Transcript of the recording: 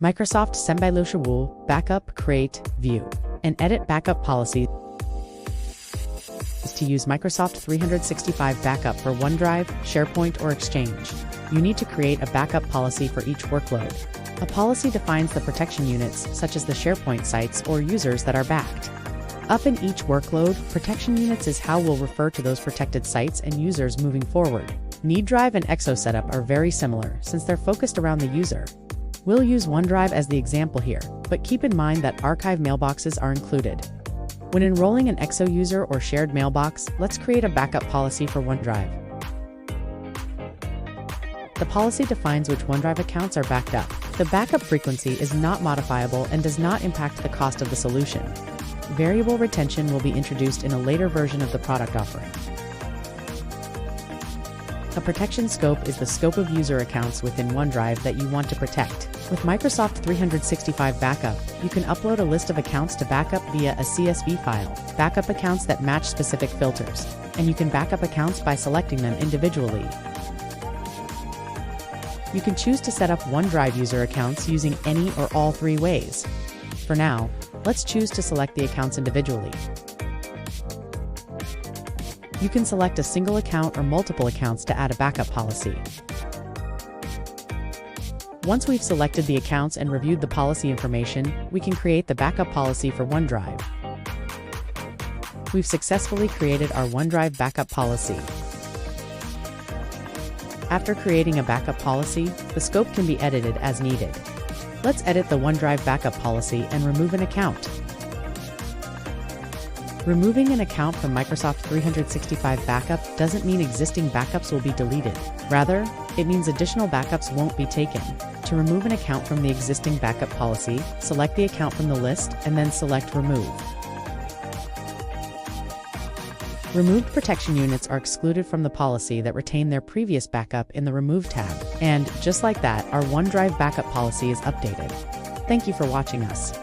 Microsoft Sembiloshawu, Backup, Create, View, and Edit Backup Policies to use Microsoft 365 Backup for OneDrive, SharePoint, or Exchange. You need to create a backup policy for each workload. A policy defines the protection units, such as the SharePoint sites or users that are backed up in each workload. Protection units is how we'll refer to those protected sites and users moving forward. NeedDrive and EXO setup are very similar since they're focused around the user. We'll use OneDrive as the example here, but keep in mind that archive mailboxes are included. When enrolling an EXO user or shared mailbox, let's create a backup policy for OneDrive. The policy defines which OneDrive accounts are backed up. The backup frequency is not modifiable and does not impact the cost of the solution. Variable retention will be introduced in a later version of the product offering. A protection scope is the scope of user accounts within OneDrive that you want to protect. With Microsoft 365 Backup, you can upload a list of accounts to backup via a CSV file, backup accounts that match specific filters, and you can backup accounts by selecting them individually. You can choose to set up OneDrive user accounts using any or all three ways. For now, let's choose to select the accounts individually. You can select a single account or multiple accounts to add a backup policy. Once we've selected the accounts and reviewed the policy information, we can create the backup policy for OneDrive. We've successfully created our OneDrive backup policy. After creating a backup policy, the scope can be edited as needed. Let's edit the OneDrive backup policy and remove an account. Removing an account from Microsoft 365 Backup doesn't mean existing backups will be deleted. Rather, it means additional backups won't be taken. To remove an account from the existing backup policy, select the account from the list and then select Remove. Removed protection units are excluded from the policy that retain their previous backup in the Remove tab. And, just like that, our OneDrive backup policy is updated. Thank you for watching us.